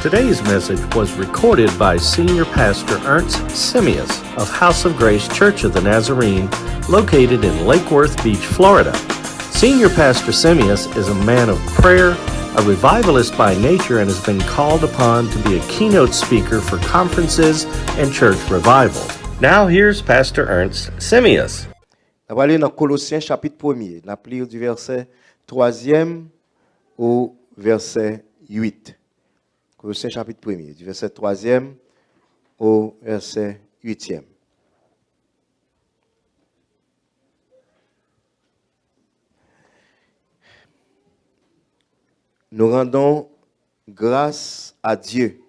Today's message was recorded by Senior Pastor Ernst Simius of House of Grace Church of the Nazarene, located in Lake Worth Beach, Florida. Senior Pastor Simius is a man of prayer, a revivalist by nature, and has been called upon to be a keynote speaker for conferences and church revivals. Now here's Pastor Ernst Simius. On va aller dans Colossiens chapitre 1er. On va lire du verset 3e au verset 8. Colossiens chapitre 1er, du verset 3e au verset 8e. Nous rendons grâce à Dieu,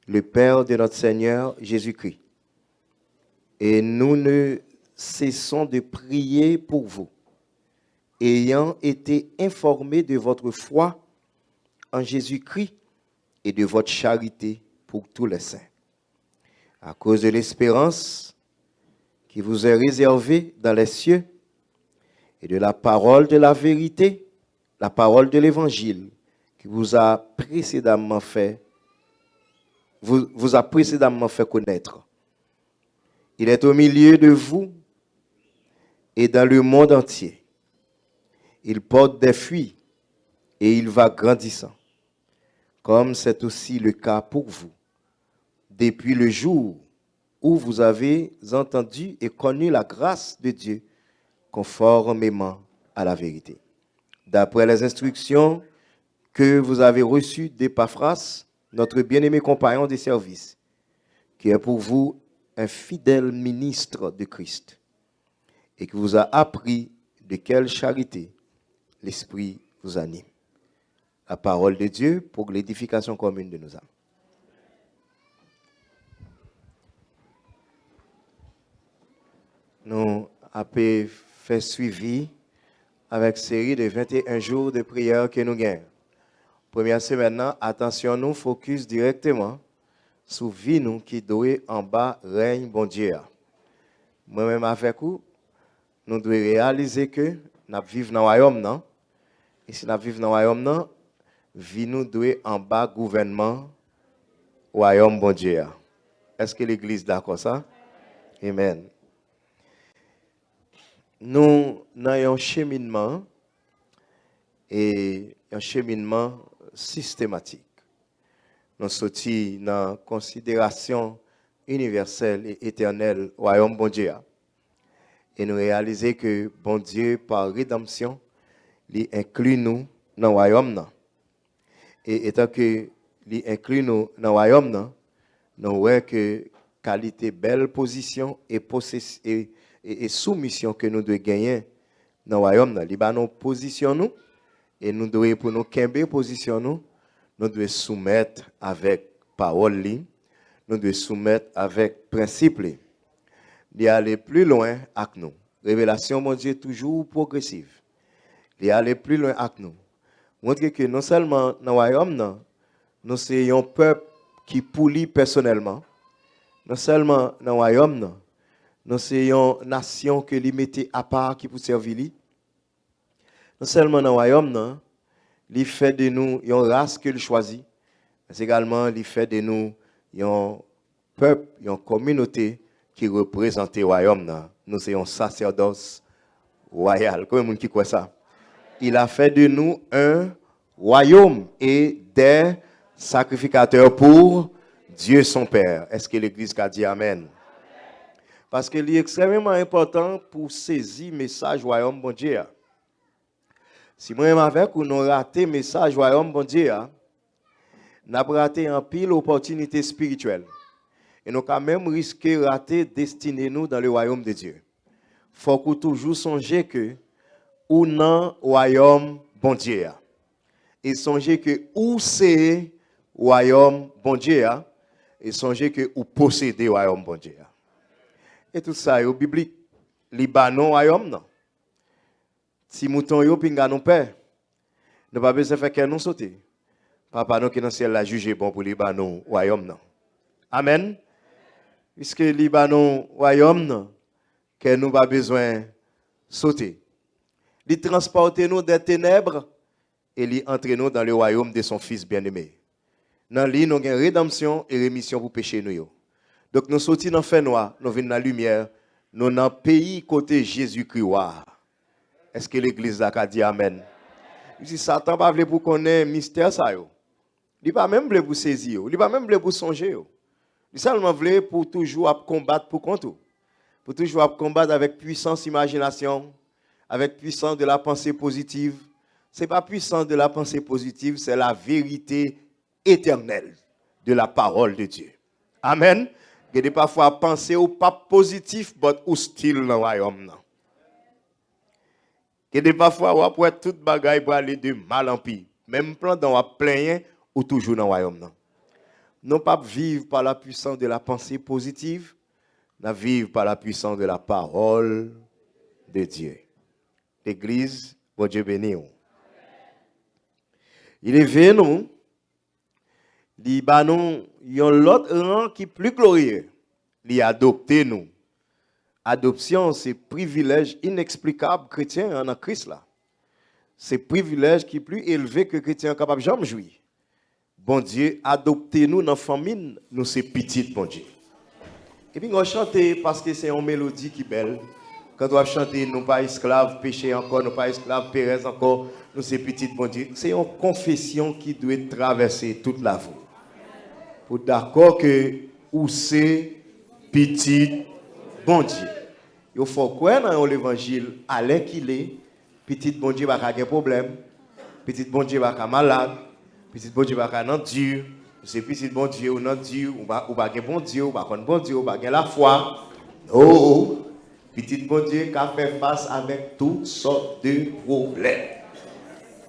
le Père de notre Seigneur Jésus-Christ. Et nous ne cessons de prier pour vous, ayant été informés de votre foi en Jésus-Christ et de votre charité pour tous les saints. À cause de l'espérance qui vous est réservée dans les cieux et de la parole de la vérité, la parole de l'évangile qui vous a précédemment fait connaître. Il est au milieu de vous et dans le monde entier. Il porte des fruits et il va grandissant, comme c'est aussi le cas pour vous, depuis le jour où vous avez entendu et connu la grâce de Dieu conformément à la vérité. D'après les instructions que vous avez reçues d'Épaphras, notre bien-aimé compagnon de service, qui est pour vous un fidèle ministre de Christ, et qui vous a appris de quelle charité l'Esprit vous anime. La parole de Dieu pour l'édification commune de nos âmes. Nous avons fait suivi avec série de 21 jours de prière que nous gagnons. Première semaine, attention, nous focus directement sur vie nous qui doit en bas règne bon Dieu. Moi-même avec vous, nous devons réaliser que nous vivons dans le royaume, non? Et si nous vivons dans le royaume, non, vie nous doit en bas gouvernement royaume bon Dieu. Est-ce que l'Église est d'accord ça? Amen. Nous avons un cheminement et un cheminement systématique. Nous sortis dans la considération universelle et éternelle royaume bon Dieu. Et nous réalisons que bon Dieu, par rédemption, il inclut nous dans le royaume. Et étant que il inclut nous dans le royaume, nous voyons que qualité, belle position et soumission que nous devons gagner dans le royaume. Il va nous positionner et nous devons, pour nous camber positionner, nous devons soumettre avec parole, nous devons soumettre avec principe. Il aller plus loin avec nous. Révélation, mon Dieu, toujours progressive. Il aller plus loin avec nous. Montrer que non seulement dans le royaume, nous sommes un peuple qui poulie personnellement. Non seulement dans le royaume, nous sommes une nation que lui mettait à part qui pour servir lui. Non seulement dans le royaume, il fait de nous une race qu'il choisit, mais également il fait de nous un peuple, une communauté qui représente le royaume. Nous sommes un sacerdoce royal. Comment est-ce qui croit ça? Il a fait de nous un royaume et des sacrificateurs pour Dieu son Père. Est-ce que l'Église a dit Amen? Parce qu'il est extrêmement important pour saisir le message royaume bon Dieu. Si moi-même avec ou nous raté le message royaume bon Dieu, nous avons raté un pile opportunité spirituelle. Et nous avons même risqué de rater destinée nous dans le royaume de Dieu. Il faut que toujours songer que ou dans le royaume bon Dieu. Et songer que ou c'est le royaume bon Dieu. Et songer que ou posséder le royaume bon Dieu. Et tout ça est biblique. Libanon royaume non. Si mouton yo pinga non père. Nous pas besoin faire qu'un nous sauter. Papa nous qui dans ciel la juger bon pour Libanon royaume non. Amen. Puisque Libanon royaume non que nous pas besoin sauter. Il transporte nous des ténèbres et il entre nous dans le royaume de son fils bien-aimé. Dans lui, nous avons rédemption et rémission pour péché nous. Donc nous sortis dans le fait noir, nous venons dans la lumière, nous dans le pays côté Jésus-Christ. Est-ce que l'église a dit amen? Si Satan pas voulu pour connaître mystère ça yo. Il pas même voulu pour saisir, il pas même voulu pour songer. Il seulement voulu pour toujours combattre pour contre. Pour toujours combattre avec puissance imagination, avec puissance de la pensée positive. C'est pas puissance de la pensée positive, c'est la vérité éternelle de la parole de Dieu. Amen. Il y a parfois penser au pas positif, mais hostile dans le royaume. Il y a parfois où après toute bagaille pour aller de mal en pire. Même plan dans la plein ou toujours dans le royaume. Non pas vivre par la puissance de la pensée positive, mais vivre par la puissance de la parole de Dieu. L'église, bon Dieu béni. Il est venu, il a l'autre rang qui est plus glorieux. Il a adopté nous. Adoption, c'est privilège inexplicable chrétien en Christ là. C'est privilège qui est plus élevé que chrétien capable de jamais jouir. Bon Dieu, adoptez-nous dans la famille, nous c'est petit, bon Dieu. Et puis on chante parce que c'est une mélodie qui est belle. Quand on chante, nous pas esclaves, péché encore, nous pas esclaves, Pérez encore, nous c'est petit, bon Dieu. C'est une confession qui doit traverser toute la vie. Pour d'accord que ou c'est petit, bon Dieu. Il faut croire dans l'évangile, à l'air qu'il est, petit bon Dieu va pas de problème, petit bon Dieu va pas malade, petit bon Dieu va pas non dur, c'est petit bon Dieu ou non dur, ou pas de bon Dieu, ou pas de bon Dieu, ou pas de la foi. Oh, petit bon Dieu qui a fait face avec toutes sortes de problèmes.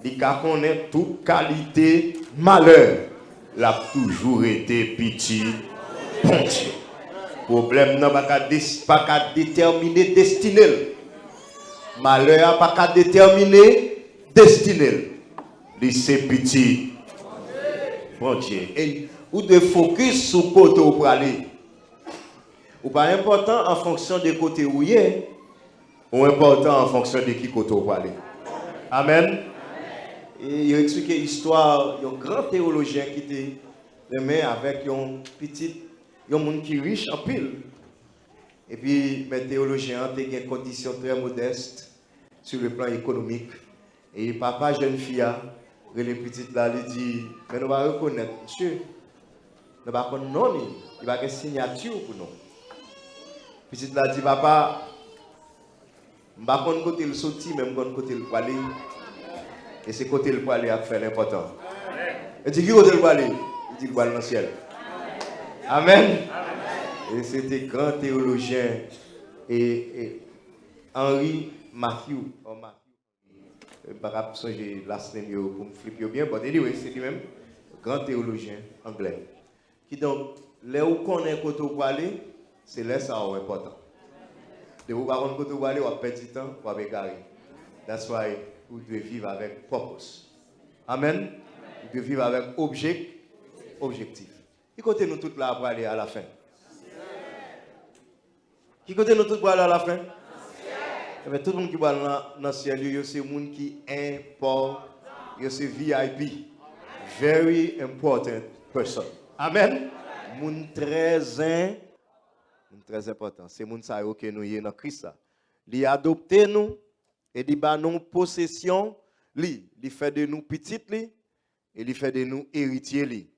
Il a connaît toute qualité, malheur, l'a toujours été petit bon Dieu. Problème n'a pas qu'à déterminer destinée. Malheur n'a pas qu'à déterminer destinée. C'est petit. Bon Dieu. Et ou de focus sur le côté où pour aller. Ou pas important en fonction des côtés où il est, ou important en fonction de qui côté où pour aller. Amen. Et il a expliqué l'histoire d'un grand théologien qui était demain avec un petit. Il y a un monde qui est riche en pile. Et puis, mes théologiens ont des conditions très modestes sur le plan économique. Et papa, jeune fille, les petites là, il dit, mais nous allons reconnaître, monsieur, nous allons reconnaître non, il va y avoir une signature pour nous. Petite là dit, papa, je ne sais pas côté le sorti, même côté le poilé. Et c'est côté le poilé qui fait l'important. Il dit, qui côté le poilé? Il dit, le poilé dans le ciel. Amen. Et c'était grand théologien et Henry Matthew. Je ne sais pas si j'ai last name pour me flipper bien, mais anyway, c'est lui-même, grand théologien anglais. Qui donc, là où on est côté où aller, c'est là ça est important. De vous par contre côté où aller, on va perdre du temps, on va égarer. That's why vous devez vivre avec purpose. Amen. Vous devez vivre avec objectif. Qui côté nous tous là pour aller à la fin? Qui côté nous tous pour aller à la fin? Mais tout le monde qui va dans le ciel, c'est le monde qui est important. C'est VIP. Very important person. Amen. Monde très important. C'est le monde que nous sommes dans Christ. Il a adopté nous et il a nous possession. Il fait de nous petites et il fait de nous héritiers.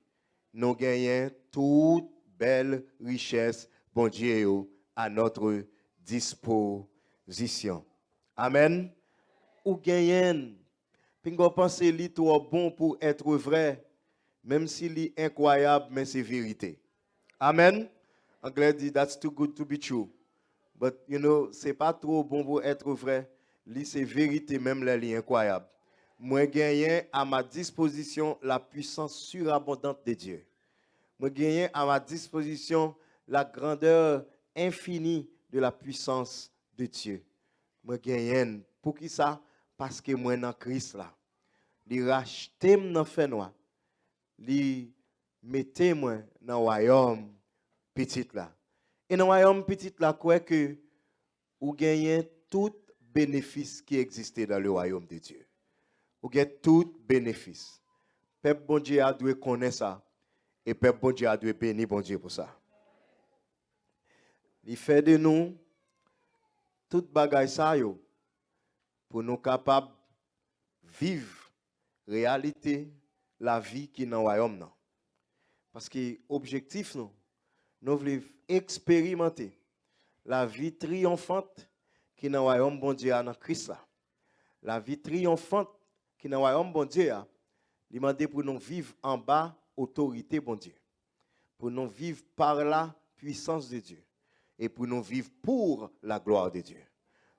Nous gagnons toute belle richesse, bon Dieu, à notre disposition. Amen. Ou gagnons, puis on pense qu'il est trop bon pour être vrai, même s'il est incroyable, mais c'est vérité. Amen. Anglais dit, that's too good to be true. But, you know, c'est pas trop bon pour être vrai. C'est vérité, même là, c'est incroyable. Moi, gagne à ma disposition la puissance surabondante de Dieu. Moi, gagne à ma disposition la grandeur infinie de la puissance de Dieu. Moi, gagne pour qui ça? Parce que moi, dans Christ là, il racheté dans fait noir, il mettait moi dans le royaume petit là. Et dans le royaume petit là, quoi que vous gagnez tout bénéfice qui existait dans le royaume de Dieu. Vous gagnez tout bénéfice. Peuple bon Dieu a dû connaître ça. Et peuple bon Dieu a dû bénir bon Dieu pour ça. Il fait de nous toute bagaille ça yo pour nous capables vivre réalité la vie qui dans le royaume non. Parce que objectif nous voulons expérimenter la vie triomphante qui dans le royaume bon Dieu dans Christ là. La vie triomphante qui dans le royaume bon Dieu a demandé pour nous vivre en bas autorité bon Dieu. Pour nous vivre par la puissance de Dieu et pour nous vivre pour la gloire de Dieu.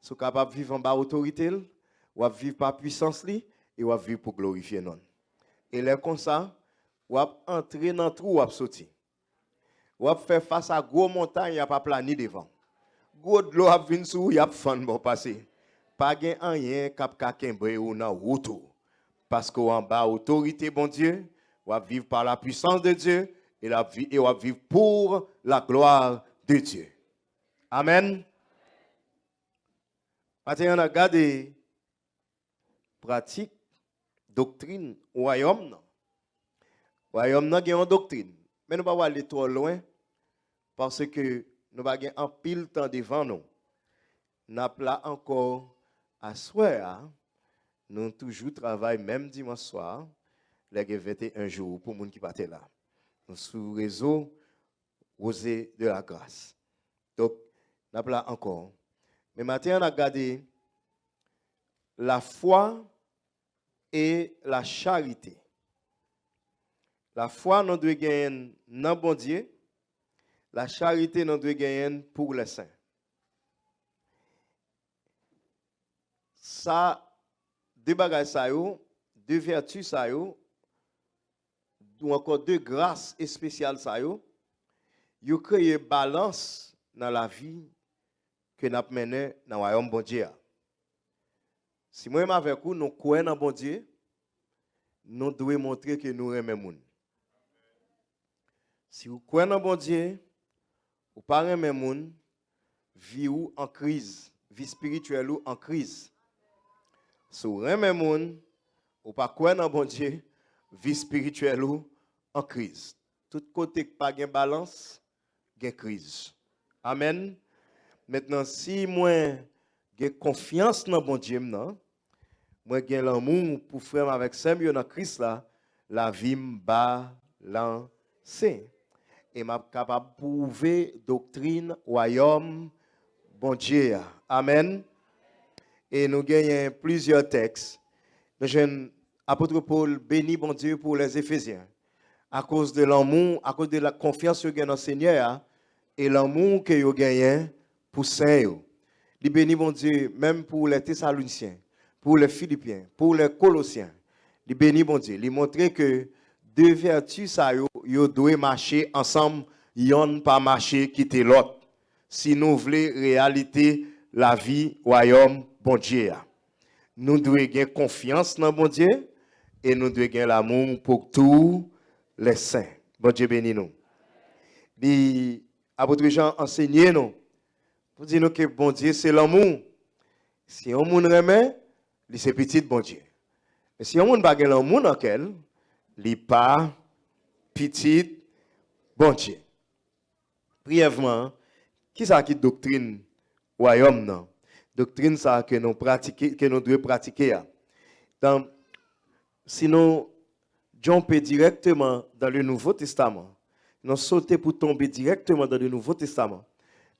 Si vous êtes capable de vivre en bas autorité, ou à vivre par puissance li, et ou à vivre pour glorifier non. Et là comme ça, ou à entrer dans le trou ou à sortir. Ou à faire face à gros montagne, il a pas plané devant. Gros de l'eau a vinn sou, il a fan bon passer. Pas gen rien cap ka kembre ou nan route. Parce qu'en bas autorité bon Dieu, ou à vivre par la puissance de Dieu et ou à vivre pour la gloire de Dieu. Amen. Maintenant, on a regardé pratique, doctrine, royaume. Royaume n'a une doctrine. Mais nous ne pouvons pas aller trop loin parce que nous avons un pile temps devant nous. Nous avons là encore à soir. Nous toujours travaillons même dimanche soir, les 21 jours pour les gens qui partent là. Nous sur le réseau Rosée de la Grâce. Donc, nous avons là encore. Mais maintenant, on a regardé la foi et la charité. La foi, nous devons gagner dans bon Dieu. La charité, nous devons gagner pour les saints. Ça, deux bagages, ça deux vertus, ça ou encore deux grâces spéciales, ça yo créé balance dans la vie que nous avons menée dans le royaume bon Dieu. Si moi avec vous, nous croyons dans bon Dieu, nous devons montrer que nous aimons les gens. Si vous croyez dans bon Dieu, vous ne parlez pas de gens, vie ou en crise, vie spirituelle ou en crise. Si vous aimez les gens, vous ne parlez pas dans bon Dieu, vie spirituelle ou en crise. Tout côté qui pas de balance, il y a crise. Amen. Maintenant, si moi j'ai confiance dans bon Dieu, moi j'ai l'amour pour frère avec Samuel dans Christ là, la vie m'a balancé. Et m'a capable de prouver doctrine royaume bon Dieu. Amen. Et nous gagnons plusieurs textes. Le jeune apôtre Paul bénit bon Dieu pour les Éphésiens. À cause de l'amour, à cause de la confiance que vous avez dans le Seigneur et l'amour que vous avez pour saint. Il bénit bon Dieu même pour les Thessaloniciens, pour les Philippiens, pour les Colossiens. Il bénit bon Dieu. Il montre que deux vertus ça yo doivent marcher ensemble, yon pas marcher quitter l'autre. Si nous voulons réalité la vie royaume bon Dieu. Nous devons gagner confiance dans bon Dieu et nous devons gagner l'amour pour tous les saints. Bon Dieu bénis nous. Apôtre Jean enseigné nous pour dire nous que bon Dieu c'est l'amour. Si on moun remet, c'est petit bon Dieu. Mais si on moun pas gagner l'amour dans quel, li pas petit bon Dieu. Brièvement, qui ça qui doctrine royaume non? Doctrine ça que nous pratiquer que nous devons pratiquer. Donc sinon jumper directement dans le Nouveau Testament. Nous sauter pour tomber directement dans le Nouveau Testament.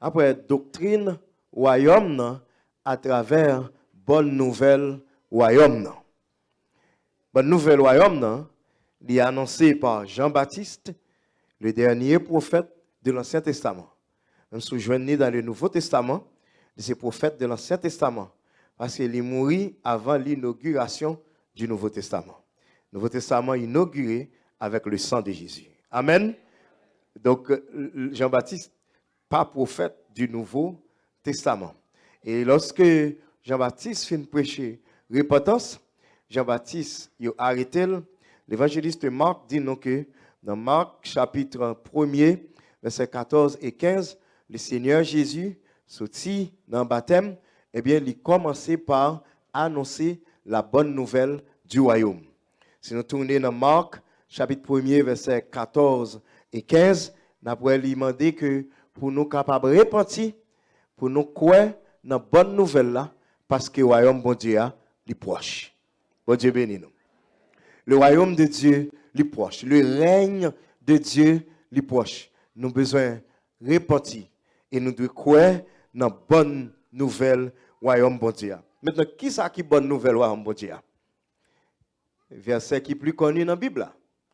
Après doctrine royaume non, à travers bonne nouvelle royaume non. Bonne nouvelle royaume non, il est annoncé par Jean-Baptiste, le dernier prophète de l'Ancien Testament. Nous sommes joignés dans le Nouveau Testament, c'est prophète de l'Ancien Testament, parce qu'il est mort avant l'inauguration du Nouveau Testament. Le Nouveau Testament inauguré avec le sang de Jésus. Amen. Donc, Jean-Baptiste, pas prophète du Nouveau Testament. Et lorsque Jean-Baptiste finit de prêcher repentance, Jean-Baptiste a arrêté. L'évangéliste Marc dit nous que dans Marc chapitre 1er, versets 14 et 15, le Seigneur Jésus sorti dans le baptême, eh bien, il commençait par annoncer la bonne nouvelle du royaume. Si nous tournons dans Marc chapitre 1er, versets 14 et 15, nous avons demandé que pour nous capables de repentir, pour nous croire dans la bonne nouvelle là, parce que le royaume bon Dieu est proche. Bon Dieu béni nous. Le royaume de Dieu est proche. Le règne de Dieu est proche. Nous avons besoin de repentir et nous devons croire dans la bonne nouvelle royaume bon Dieu. Maintenant, qui est qui bonne nouvelle royaume bon Dieu? Verset qui est plus connu dans la Bible.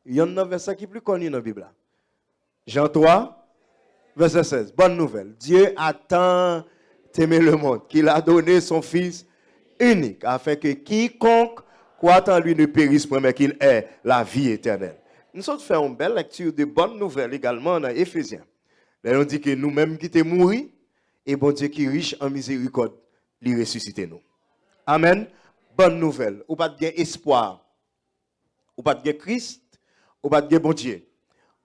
Il y a un verset qui est plus connu dans la Bible. Jean 3, verset 16. Bonne nouvelle. Dieu a tant aimé le monde qu'il a donné son Fils unique afin que quiconque croit en lui ne périsse point, mais qu'il ait la vie éternelle. Nous avons fait une belle lecture de bonnes nouvelles également dans Éphésiens. Là, on dit que nous-mêmes qui sommes morts, et bon Dieu qui est riche en miséricorde, lui ressuscite nous. Amen. Bonne nouvelle. Ou pas de espoir. Ou pas de Christ. Ou pas de bon Dieu.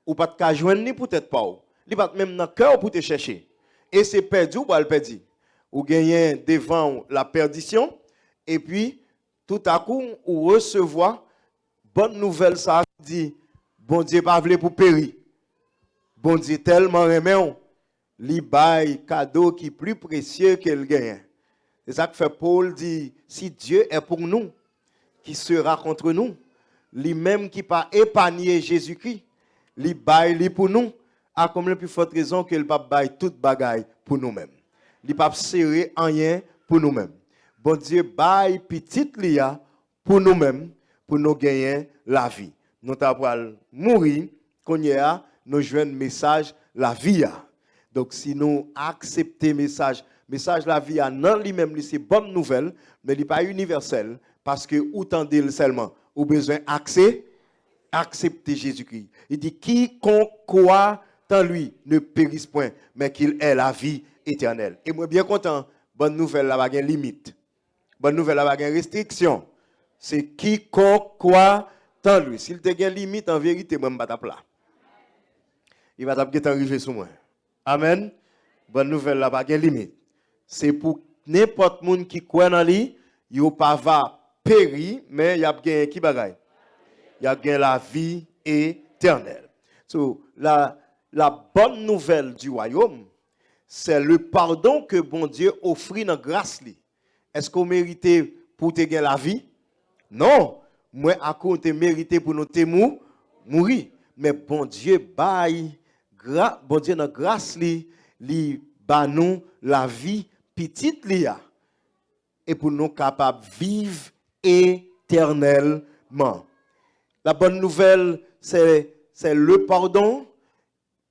Ou pas de joindre ni peut-être pas. Ou pas même dans le cœur pour te chercher. Et c'est perdu ou pas le perdu. Ou gagner devant la perdition. Et puis, tout à coup, ou recevoir bonne nouvelle, ça dit, bon Dieu pas voulu pour périr. Bon Dieu tellement aimé, li bail cadeau qui est plus précieux qu'elle gagne. C'est ça que fait Paul dit, si Dieu est pour nous, qui sera contre nous? Lui-même qui pas épargné Jésus-Christ, li bail li pour nous, a comme la plus forte raison que le pape bail toute bagaille pour nous-mêmes. Li pape serré en rien pour nous-mêmes. Bon Dieu bail petite lia pour nous-mêmes, pour nous gagner la vie. Nous t'avons mourir, qu'on y a, nous joignons message la vie. Donc si nous acceptons message la vie non lui-même c'est bonne nouvelle, mais il n'est pas universel parce que ou tendez seulement, ou besoin accepter Jésus-Christ. Il dit quiconque croit en lui ne périsse point, mais qu'il ait la vie éternelle. Et moi bien content, bonne nouvelle là pas gain limite. Bonne nouvelle là pas gain restriction. C'est quiconque croit en lui. S'il te gain limite en vérité moi m'pa tape là. Il va taper arriver sur moi. Amen. Bonne nouvelle là pas gain limite. C'est pour n'importe monde qui croit en lui, il pas va périr, mais il y a gain qui bagaille. Il y a gain la vie éternelle. So, la bonne nouvelle du royaume, c'est le pardon que bon Dieu offre dans grâce li. Est-ce qu'on mérite pour te gagner la vie? Non. Moi à cause te mérité pour nous te mourir, mais bon Dieu bail bon Dieu dans grâce li ba nous la vie petite lia et pour nous capables vivre éternellement. La bonne nouvelle c'est le pardon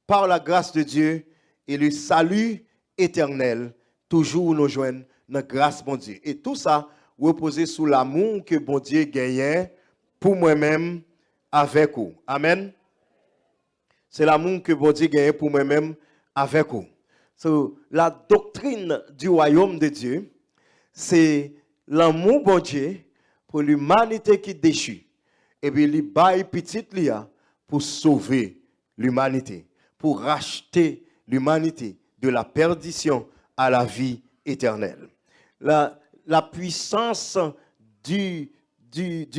par la grâce de Dieu et le salut éternel toujours nous joindre dans grâce bon Dieu. Et tout ça reposer sous l'amour que bon Dieu gagnait pour moi-même avec vous. Amen. C'est l'amour que bon Dieu gagne pour moi-même avec vous. So, la doctrine du royaume de Dieu, c'est l'amour bon Dieu pour l'humanité qui déchue. Et puis, il baille petite lia pour sauver l'humanité, pour racheter l'humanité de la perdition à la vie éternelle. La puissance du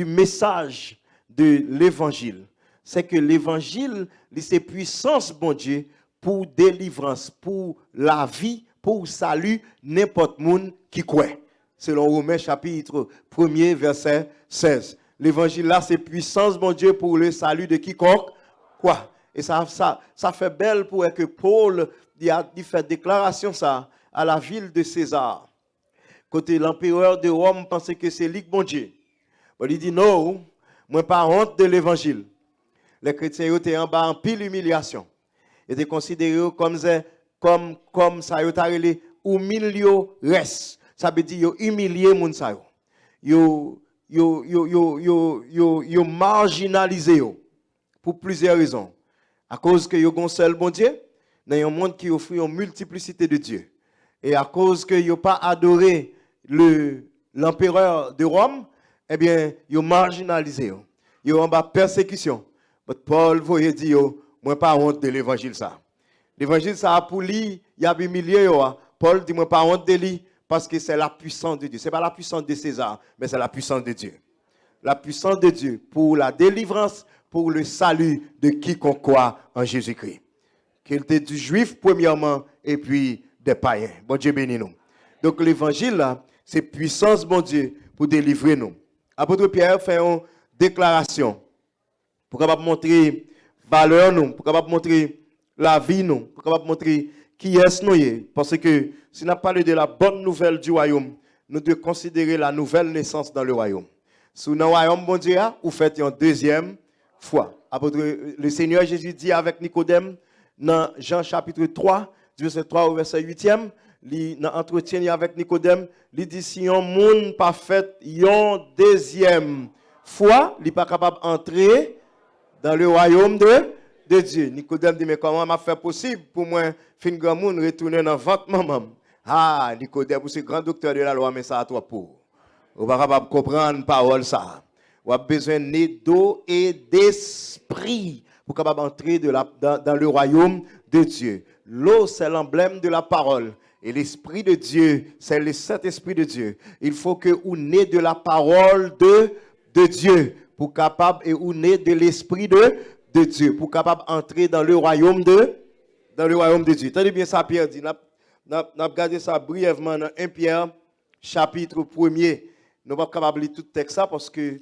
message de l'évangile, c'est que l'évangile, c'est puissance, bon Dieu, pour délivrance, pour la vie, pour salut, n'importe monde qui croit. Selon Romains chapitre 1er, verset 16. L'évangile là, c'est puissance, bon Dieu, pour le salut de quiconque croit. Et ça fait belle pour que Paul il fait déclaration ça à la ville de César. Côté l'empereur de Rome pensait que c'est lui, bon Dieu. Il dit non, moi pas honte de l'évangile. Les chrétiens étaient en bas en pile humiliation. Ils étaient considérés comme ça, ou milieu reste. Ça veut dire humilier moun sa yo. Yo marginalisé pour plusieurs raisons. À cause que yo gon seul bon Dieu, dans un monde qui offre une multiplicité de dieux. Et à cause que yo pas adoré l'empereur de Rome, eh bien, yo marginalisé yo en bas persécution. Mais Paul voyait dire moi pas honte de l'évangile ça. L'évangile ça pour lui, il y a humilié yo. Paul dit moi pas honte de lui parce que c'est la puissance de Dieu. C'est pas la puissance de César, mais c'est la puissance de Dieu. La puissance de Dieu pour la délivrance, pour le salut de quiconque croit en Jésus-Christ. Qu'il était du juif premièrement et puis des païens. Bon Dieu bénit nous. Donc l'évangile là, c'est puissance bon Dieu pour délivrer nous. Apôtre Pierre fait une déclaration pour capable montrer valeur nous, pour capable montrer la vie nous, pour capable montrer qui est nous. Parce que si on parle de la bonne nouvelle du royaume, nous devons considérer la nouvelle naissance dans le royaume. Si dans le royaume bon Dieu, vous faites une deuxième fois. Le Seigneur Jésus dit avec Nicodème, dans Jean chapitre 3, du verset 3 au verset 8e, dans l'entretien avec Nicodème, il dit si un monde pas fait une deuxième fois, il n'est pas capable d'entrer dans le royaume de Dieu. Nicodème dit mais comment m'a fait possible pour moi fin grand monde retourner dans ventre maman? Ah, Nicodème, c'est grand docteur de la loi, mais ça à toi pour. Vous pas capable de comprendre parole ça. Vous avez besoin d'eau et d'esprit pour capable entrer dans le royaume de Dieu. L'eau, c'est l'emblème de la parole. Et l'Esprit de Dieu, c'est le Saint-Esprit de Dieu. Il faut que vous naissez de la parole de Dieu pour capable et vous naissez de l'Esprit de Dieu pour capable entrer dans le royaume de Dieu. Tenez bien ça, Pierre dit. Nous avons regardé ça brièvement dans 1 Pierre, chapitre 1er. Nous ne sommes pas capables de lire tout le texte ça parce que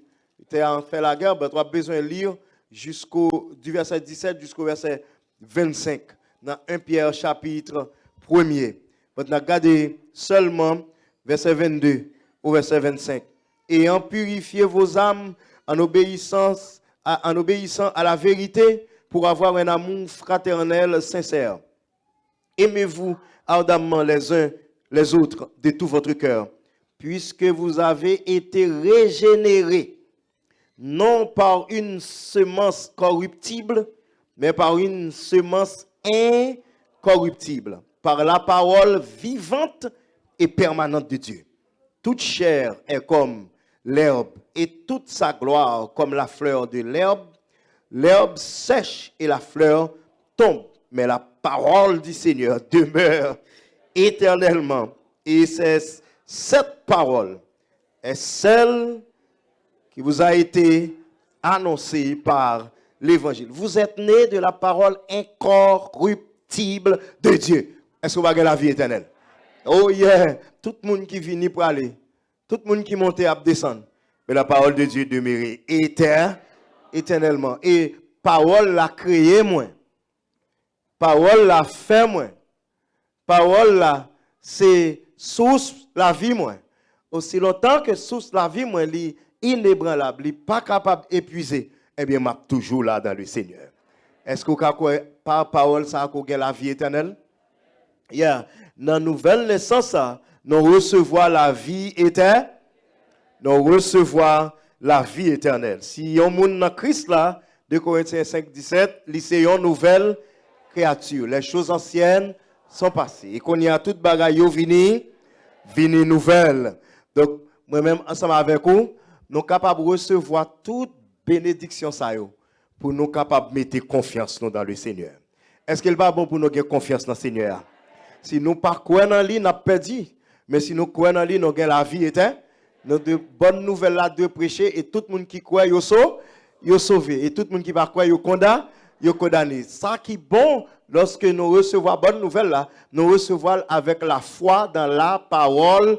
tu as fait la guerre, mais tu as besoin de lire du verset 17 jusqu'au verset 25. Dans 1 Pierre, chapitre 1er. Nous avons regardé seulement verset 22 au verset 25. Ayant purifié vos âmes en obéissant à la vérité pour avoir un amour fraternel sincère. Aimez-vous ardemment les uns les autres de tout votre cœur, puisque vous avez été régénérés, non par une semence corruptible, mais par une semence incorruptible, par la parole vivante et permanente de Dieu. Toute chair est comme l'herbe, et toute sa gloire comme la fleur de l'herbe. L'herbe sèche et la fleur tombe, mais la parole du Seigneur demeure éternellement. Et c'est cette parole est celle qui vous a été annoncée par l'Évangile. Vous êtes nés de la parole incorruptible de Dieu. Est-ce que vous avez la vie éternelle? Oh yeah! Tout le monde qui vient pour aller, tout le monde qui monte à descendre. Mais la parole de Dieu demeure éternellement. Et parole l'a créé moins. Parole l'a fait moins. Parole là, c'est source la vie moins. Aussi longtemps que source la vie moins, li inébranlable, li pas capable d'épuiser, eh bien, m'a toujours là dans le Seigneur. Est-ce que vous par parole ça qu'on gagne la vie éternelle? Yeah. Dans la nouvelle naissance, nous recevons la vie éternelle. Nous recevons la vie éternelle. Si on monde dans Christ là, 2 Corinthiens 5, 17, c'est une nouvelle créature. Les choses anciennes sont passées. Et qu'on y a toute bagaille vini nouvelle. Donc, moi-même, ensemble avec vous, nous sommes capables de recevoir toute bénédiction ça pour nous capables de mettre confiance dans le Seigneur. Est-ce qu'il va bon pour nous avoir confiance dans le Seigneur? Si nous ne croyons pas dans lui, nous avons perdu. Mais si nous croyons dans lui, nous avons la vie éternelle. Nous avons de bonnes nouvelles là de prêcher et tout le monde qui croit, il est sauvé. Et tout le monde qui ne croit pas, il est condamné. Ça qui est bon, lorsque nous recevons bonne nouvelle là, nous recevons avec la foi dans la parole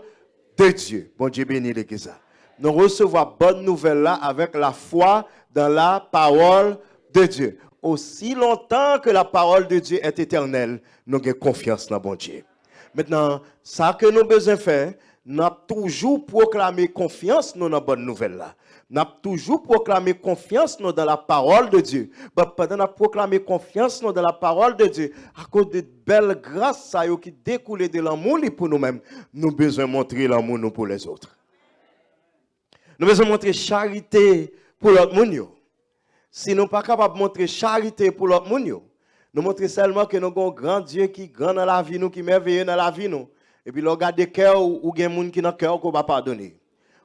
de Dieu. Bon Dieu béni l'Église. Nous recevons bonne nouvelle là avec la foi dans la parole de Dieu. Aussi longtemps que la parole de Dieu est éternelle, nous avons confiance dans bon Dieu. Maintenant, ça que nous avons besoin de faire, nous avons toujours proclamé confiance dans la bonne nouvelle là. Nous avons toujours proclamé confiance dans la parole de Dieu. Pendant nous proclamé confiance dans la parole de Dieu, à cause de belles grâces qui découlent de l'amour pour nous-mêmes, nous avons besoin de montrer l'amour pour les autres. Nous avons besoin de montrer charité pour l'autre monde. Si nous ne sommes pas capables de montrer charité pour l'autre monde, nous montrons seulement que nous avons un grand Dieu qui est grand dans la vie, nous, qui est merveilleux dans la vie. Nous. Et puis, nous regardons des cœurs où il y a des gens qui n'ont cœur qu'on ne va pas pardonner.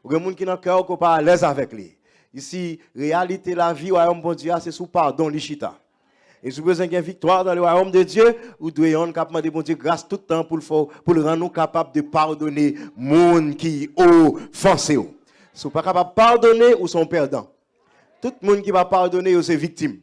Ou il y a des gens qui n'ont cœur qu'on ne va pas à l'aise avec lui. Ici, réalité de la vie, le royaume de Dieu, c'est sous pardon, l'Ichita. Et si vous avez une victoire dans le royaume de Dieu, vous devez demander bon Dieu grâce tout le temps pour le rendre nous capables de pardonner les gens qui ont offensé. Si vous n'êtes pas capable de pardonner, ou sont perdants. Tout le monde qui va pardonner, c'est victime.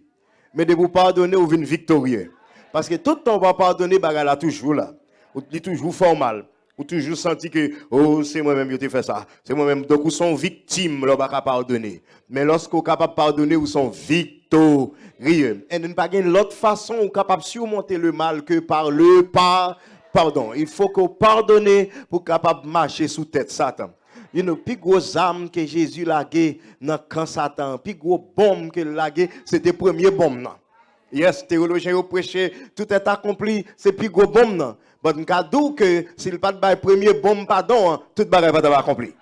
Mais de vous pardonner, vous venez victorieux. Parce que tout le temps, on va pardonner, bagarre là toujours là. Vous êtes toujours formal. Vous toujours senti que, oh, c'est moi-même qui ai fait ça. C'est moi-même. Donc, vous sont victimes, là, vous pardonner. Mais lorsque vous êtes capable de pardonner, vous sont victorieux. Et ne pas gagner l'autre façon, vous êtes capable de surmonter le mal que par le pardon. Il faut que vous pardonnez pour capable de marcher sous tête Satan. You know, plus gros arme que Jésus lagué dans camp Satan, plus gros bombe que lagué, c'était premier bombe. Yes, théologien au prêché, tout est accompli, c'est plus gros bombe non. Mais on a dit que s'il pas de premier bombe pardon, tout bagage va être accompli.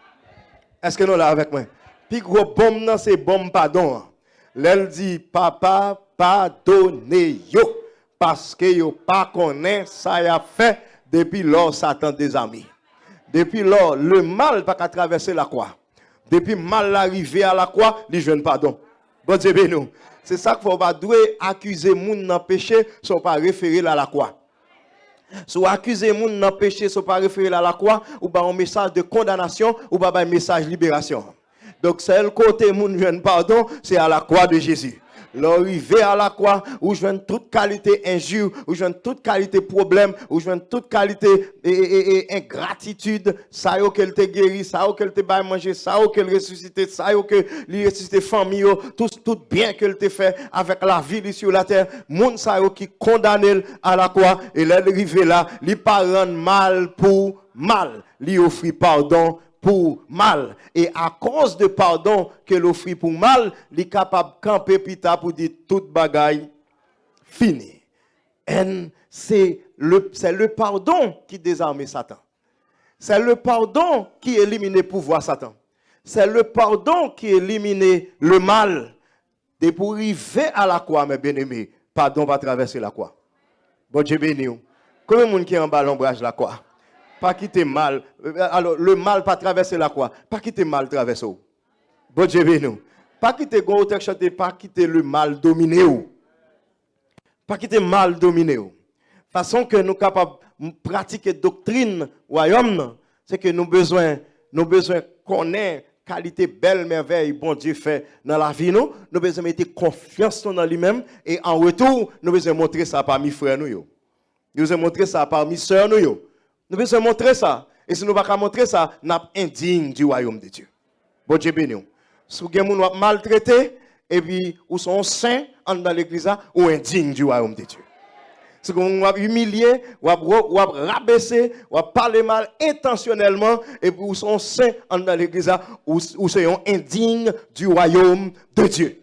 Est-ce que nous là avec moi? Plus gros bombe non, c'est bombe pardon. L'elle dit papa pardonnez yo parce que yo pas connaît ça y a fait depuis lors Satan des amis. Depuis lors, le mal pas qu'à traverser la croix. Depuis mal arrivé à la croix, il jeune pardon. Bon Dieu béni. C'est ça qu'il faut pas douer accuser moun dans péché, sans pas référer à la croix. Si vous accusez moun dans péché, sans pas référer à la croix, ou pas un message de condamnation, ou pas un message de libération. Donc c'est le côté moun jeune pardon, c'est à la croix de Jésus. L'arrivée à la croix, où je viens toute qualité injure, où je viens toute qualité problème, où je viens toute qualité ingratitude, ça y est qu'elle te guérit, ça y est qu'elle te baille manger, ça y est qu'elle ressuscité, ça y est qu'elle ressuscité famille, tout bien qu'elle te fait avec la vie sur la terre, moun ça y est qui condamne à la croix, et l'arrivée là, li pas rendre mal pour mal, li offre pardon pour mal. Et à cause de pardon que l'offre pour mal, il est capable de camper pita pour dire toute bagaille fini. Et c'est le pardon qui désarme Satan. C'est le pardon qui élimine le pouvoir Satan. C'est le pardon qui élimine le mal. Et pour arriver à la croix, mes bien-aimés, pardon va traverser la croix. Bon Dieu béni. Combien de monde qui est en bas l'ombrage la croix? Pas quitter mal. Alors, le mal pas traverser la croix. Pas quitter mal traverser. Bon Dieu béni. Pas quitter pas quitter le mal dominer. Pas quitter mal dominer. Façon que nous capables de pratiquer doctrine royaume, c'est que nous besoin connaître qualité belle merveille bon Dieu fait dans la vie nous besoin mettre confiance dans lui-même et en retour nous besoin montrer ça parmi frères nous. Nous besoin montrer ça parmi sœurs nous. Nous besoin montrer ça. Et si nous ne pouvons pas montrer ça, nous sommes indignes du royaume de Dieu. Bon Dieu béni. Si vous avez maltraité, et puis vous sont saints dans l'église, ou indignes du royaume de Dieu. Si vous avez humilié, vous avez rabaissé, vous avez parlé mal intentionnellement, et puis vous sont saints dans l'église, ou sont indignes du royaume de Dieu.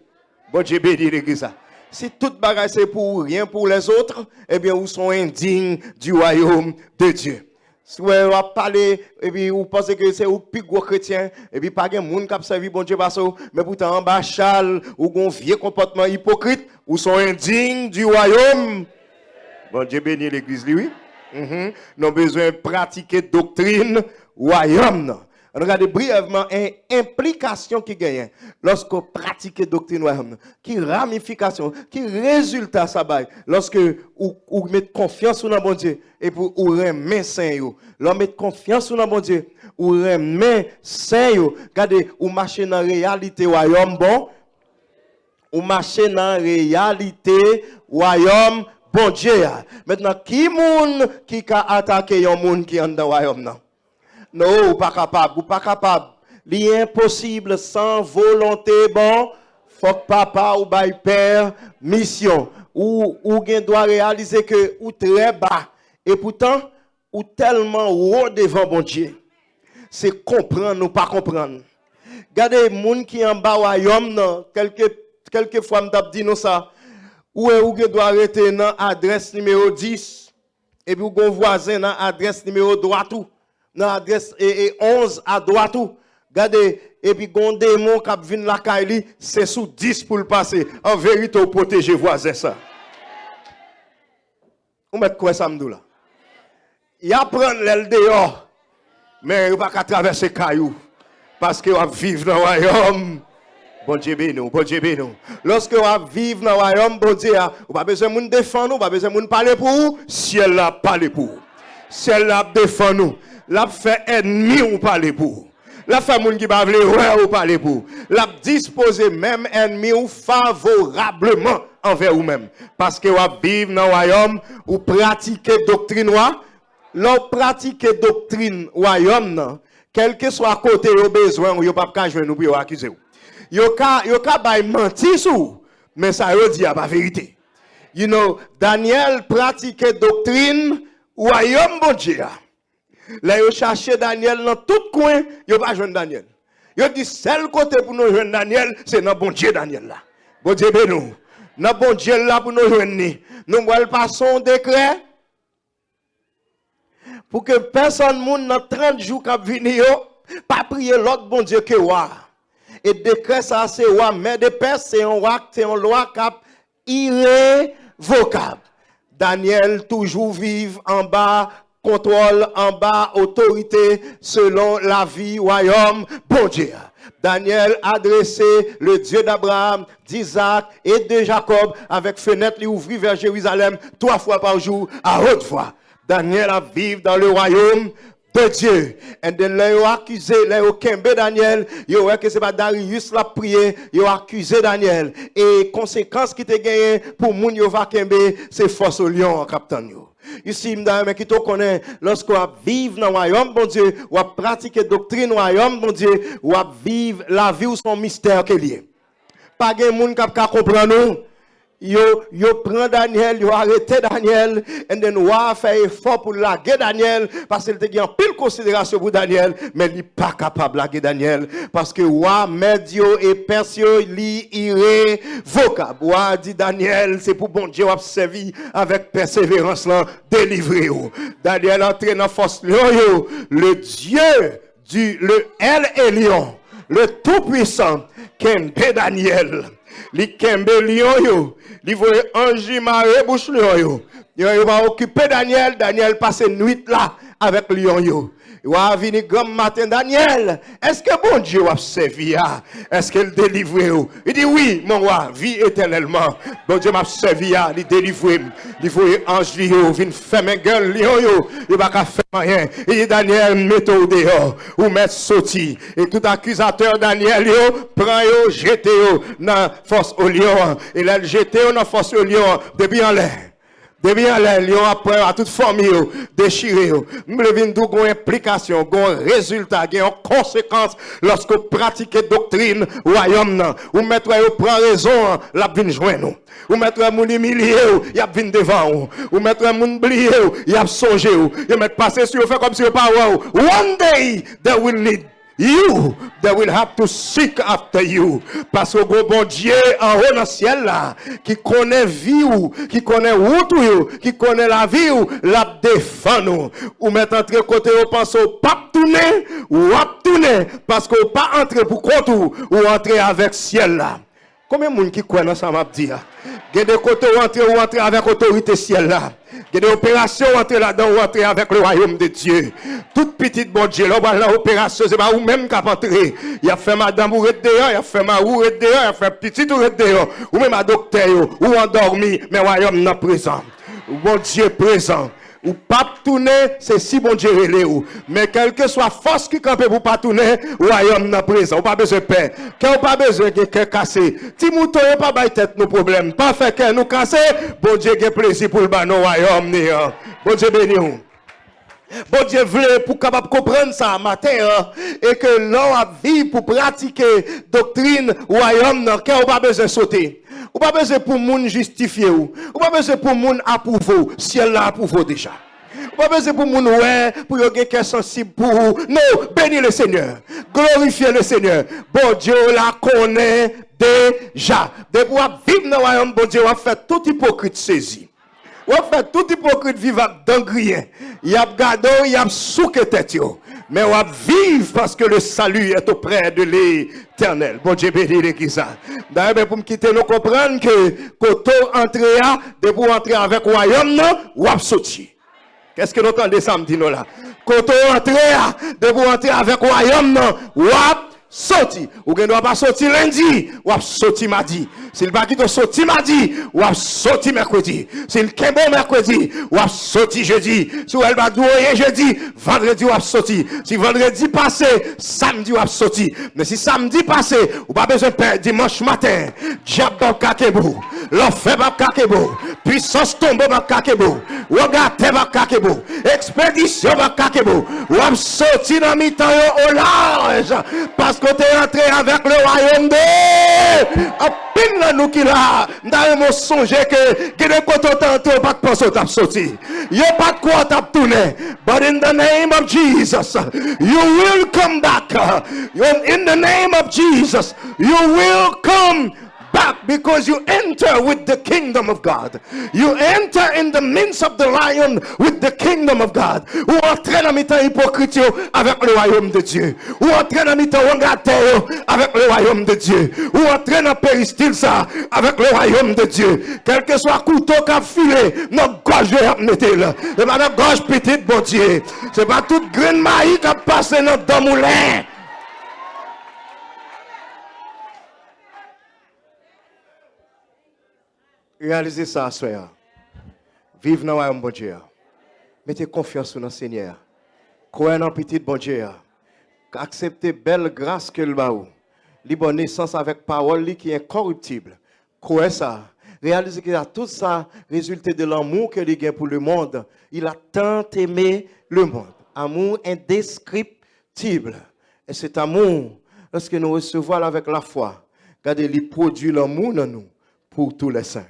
Bon Dieu béni l'église. Si toute bagaille c'est pour rien pour les autres, eh bien vous sont indignes du royaume de Dieu. Si vous parlez, et puis vous pensez que c'est un plus gros chrétien, et puis pas de monde qui a servi bon Dieu parce mais pourtant en bas châle, ou un vieux comportement hypocrite, ou sont indignes du royaume. Bon Dieu bénit l'église, oui. Nous avons besoin de pratiquer doctrine royaume. Regardez brièvement une implication qui gagne lorsque vous pratiquez doctrine royaume, qui ramification, qui résultat ça bail lorsque vous mettez confiance dans bon Dieu et pour vous remettre saint yo. Lorsque mettez confiance dans bon Dieu, vous remettre saint yo. Regardez, vous marchez dans réalité royaume bon. Vous marchez dans réalité royaume bon Dieu. Maintenant qui moun qui a attaqué un monde qui est dans royaume non? Non, ou pas capable. L'est impossible sans volonté bon. Faut que papa ou bail père mission. Ou doit réaliser que ou très bas. Et pourtant, ou tellement haut devant bon Dieu. C'est comprendre ou pas comprendre. Regardez, moun qui en bas royaume, quelques fois m't'a dit nous ça. Ou doit arrêter dans adresse numéro 10. Et puis ou gon voisin dans adresse numéro droite tout. Dans l'adresse 11 à droite. Regardez, et puis, quand démon qui vient la Kaili, c'est sous 10 pour le passer. En vérité, vous protégez voisin ça. Vous mettez quoi ça, m'dou là? Il apprend l'aile dehors, mais il va pas traverser caillou. Parce qu'il va vivre dans le royaume. Bon Dieu béni, bon Dieu béni. Lorsque vous vivez dans le royaume, bon Dieu, vous n'avez pas besoin de défendre, vous n'avez pas besoin de parler pour vous. Ciel l'a parlé pour vous. Ciel l'a défendu nous. L'a fait ennemi ou parler pour. La femme qui va ouais ou parler pour. La disposer même ennemi ou favorablement envers vous-même. Parce que vous vivez dans le royaume ou pratiquez doctrine l'on pratique doctrine royaume quel que soit côté au besoin ou yo pas ka joindre nous pour accuser. Yo ka bay menti sou mais ça yo dit pas vérité. You know, Daniel pratiquait doctrine royaume bon Dieu. Là yo cherché Daniel dans tout coin, yo pas joindre Daniel. Yo dit seul côté pour nous joindre Daniel, c'est dans bon Dieu Daniel là. Bon Dieu ben nous. Dans bon Dieu là pour nous joindre. Nous voulons passer un décret pour que personne moun dans 30 jours qui venir pas prier l'autre bon Dieu que roi. Et décret ça c'est roi mais de père c'est un roi, c'est une loi qui irrévocable. Daniel toujours vive en bas contrôle en bas autorité selon la vie royaume bon Dieu. Daniel adressait le Dieu d'Abraham, d'Isaac et de Jacob avec fenêtre lui ouvrit vers Jérusalem 3 fois par jour à haute voix. Daniel a vivre dans le royaume de Dieu. Et then là, ils ont accusé, là, ils ont kembe Daniel, ils ont que c'est pas Darius la prié, ils ont accusé Daniel. Et conséquence qui te gagné pour moun yo va kembe, c'est force au lion en capitaine yo. Ici, mais qui te connaît, lorsqu'on vivre dans le royaume, bon Dieu, ou pratiquer doctrine royaume, bon Dieu, ou vivre la vie ou son mystère qu'il y a. Pas de moun qui comprendre nous. Yo prend Daniel, yo arrêté Daniel, et then wa fait effort pour laguer Daniel, parce qu'il te en pile considération pour Daniel, mais il n'est pas capable de laguer Daniel, parce que wa médio et persio li irrévocable. Wa dit Daniel, c'est pour bon Dieu a servi avec persévérance là, délivrer ou. Daniel entré dans force lion, le Dieu le El Elyon, le Tout-Puissant, Kembe Daniel. Li kembe lion yo, li voye anji mare bouche lion yo. Yo va occuper Daniel passe nuit là avec lion yo. Il va venir grand matin Daniel, est-ce que bon Dieu va servir? Est-ce qu'il délivre? Il dit oui, mon roi, vie éternellement. Bon Dieu m'a servi, il délivre. Il faut ange yo, vient faire ma gueule lion yo, il va pas faire rien. Il dit Daniel, mettez-vous dehors ou mettez sorti. Et tout accusateur Daniel yo, prend yo, jete yo dans force au lion. Il a jeté yo dans force au lion depuis en l'air. Depuis les lions après à toute famille déchiré. Nous devons une implication, un résultat, une conséquence lorsque vous pratiquez doctrine royaume. Ou mettre prend raison, la vinn joindre nous. Ou mettre moun humilié, y a vinn devant. Ou mettre moun oublié, y a songé. Y mettre passer sur faire comme si vous pas one day they will need you, they will have to seek after you. Parce que bon Dieu en haut dans le ciel là, qui connaît vie ou, qui connaît route ou, qui connaît la vie ou, la défend nous. Ou mettre entre côté ou pense au pas tourner, ou à tourner, parce que pas entrer pour compte ou entrer avec ciel là. Combien de gens qui croient dans ça m'a dit? Il y a des côtés où entrer avec autorité ciel là. Il y a des opérations où entrer là-dedans ou entrer avec le royaume de Dieu. Toute petite bon Dieu, là, l'opération, c'est pas vous-même qui a entré. Il a fait madame ou dehors, il a fait ma ou dehors, il a fait petite ou dehors. Ou même à docteur, ou endormi, mais le royaume n'est présent. Bon Dieu présent. Ou pas tourner, c'est si bon Dieu relé ou. Mais quelle que soit force qui campe pour pas tourner, royaume n'a présent. Ou pas besoin de paix. Quand ou pas besoin de cœur cassé. Ti mouton yon pas bay tête nos problèmes. Pas fait cœur nous casser. Bon Dieu a plaisir pour le ban nos royaume. Bon Dieu béni ou. Bon Dieu voulait pour capable comprendre ça matin et que l'on a vie pour pratiquer doctrine royaume dans cœur ou pas besoin de sauter. Ou pas besoin pour moun justifier ou pas besoin pour moun approuver, ciel là approuve déjà. Ou pas besoin pour moun ouais pour yon gen sensible pour non, bénis le Seigneur. Glorifiez le Seigneur. Bon Dieu la connaît déjà. De pouvoir vivre dans le royaume bon Dieu va faire tout hypocrite saisi. Ou fait tout hypocrite vivre dans grien. Il a gardé, il a souké tête yo. Mais on va vivre parce que le salut est auprès de l'Éternel. Bon Dieu béni l'église. D'ailleurs, pour me quitter, nous comprendre que quand on entre, de pour entrer avec le royaume, on va sortir. Qu'est-ce que nous entendons samedi nous là? Quand on entre, de pour entrer avec le royaume, on va sorti. Ou ne doit pas sortir lundi, ou sorti mardi. S'il pas qui sorti mardi, ou sorti mercredi. S'il est bon mercredi, ou sorti jeudi. Si elle va douiller jeudi, vendredi ou sorti. Si vendredi passé, samedi ou sorti. Mais si samedi passé, ou pas besoin de perdre dimanche matin, diable dans kakebo, l'enfer va kakebo, puissance tombe va kakebo, regardez va kakebo, expédition va kakebo, ou sorti dans mi-temps au large, parce que tu es entré avec le royaume de pile nous qui là, nous songer que de côté t'entends pas de penser t'as sorti. Y a pas de quoi t'as tourné. But in the name of Jesus, you will come back. In the name of Jesus, you will come back because you enter with the kingdom of God. You enter in the midst of the lion with the kingdom of God. Ou entrer dans mi-temps hypocrite avec le royaume de Dieu. Ou entrer dans mi-temps wangate avec le royaume de Dieu. Ou entrer dans péristyle ça avec le royaume de Dieu. Quel que soit couteau qu'a filé, notre gorge à mettre là. C'est pas notre gorge petite, bon Dieu. C'est pas toute graine maïs qui a passé dans le moulin. Réalisez ça, soeur. Vive dans le royaume bon Dieu. Mettez confiance dans le Seigneur. Croyez dans le petit bon Dieu. Acceptez belle grâce que le baou. Libre naissance avec parole qui est incorruptible. Croyez ça. Réalisez que tout ça résulte de l'amour que il a pour le monde. Il a tant aimé le monde. Amour indescriptible. Et cet amour, lorsque nous recevons avec la foi, regardez, il produit l'amour dans nous pour tous les saints.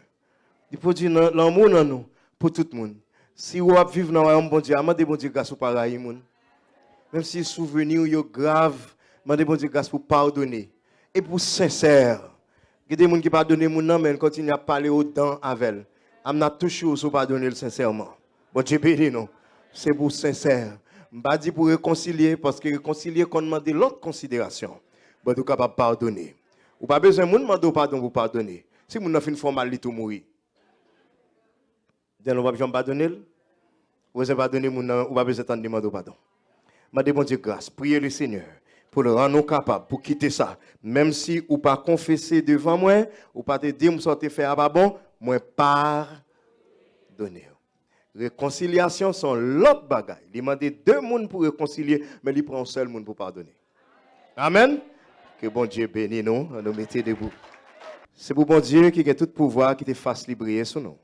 Il produit l'amour dans nous pour tout le monde. Si vous vivez dans le royaume bon Dieu, demandez bon Dieu grâce pour pareil. Même si les souvenirs sont graves, demandez bon Dieu grâce pour pardonner. Et pour sincère. Il y a des gens qui pardonnent mon nom, mais continuent à parler au-dedans avec elle. On a toujours sur pardonner sincèrement. Bon Dieu béni nous. C'est pour sincère. Je ne pas dire pour réconcilier, parce que réconcilier, qu'on demande l'autre considération. Bon, vous êtes capable de pardonner. Vous n'avez pas besoin de demander pardon pour pardonner. Si vous avez fait une formalité, tout mourir. Vous n'avez pas pardonner. Vous n'avez pas pardonner, vous n'avez pas besoin de demander pardon. Je demande grâce. Priez le Seigneur pour le rendre capable, pour quitter ça. Même si vous pas confesser devant moi, ou pas te dire, vous avez fait à pas bon, moi pardonner. Réconciliation sont l'autre bagaille. Il demande deux personnes pour réconcilier, mais il prend un seul monde pour pardonner. Amen. Que bon Dieu bénisse nous, nous mettez debout. C'est pour bon Dieu qui a tout pouvoir, qui te fasse briller sur nous.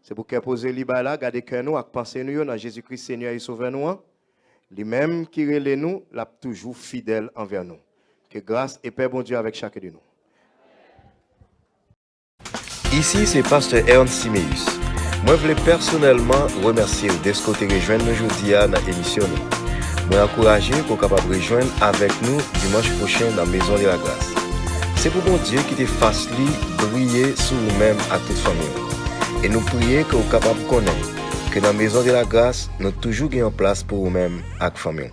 C'est pour qu'il pose libre là, garder cœur nous, penser nous dans Jésus-Christ Seigneur et Sauveur nous. Lui-même qui relève nous, l'a toujours fidèle envers nous. Que grâce et paix bon Dieu avec chacun de nous. Ici, c'est Pasteur Ernst Simeus. Moi, je voulais personnellement remercier de ce côté rejoindre aujourd'hui dans l'émission. Je encourage pour capable rejoindre avec nous dimanche prochain dans la Maison de la Grâce. C'est pour mon Dieu qui te fasse briller sur nous-mêmes à toute famille. Et nous prions que vous soyez capable de connaître que dans la Maison de la Grâce, nous avons toujours en place pour vous-même et la famille.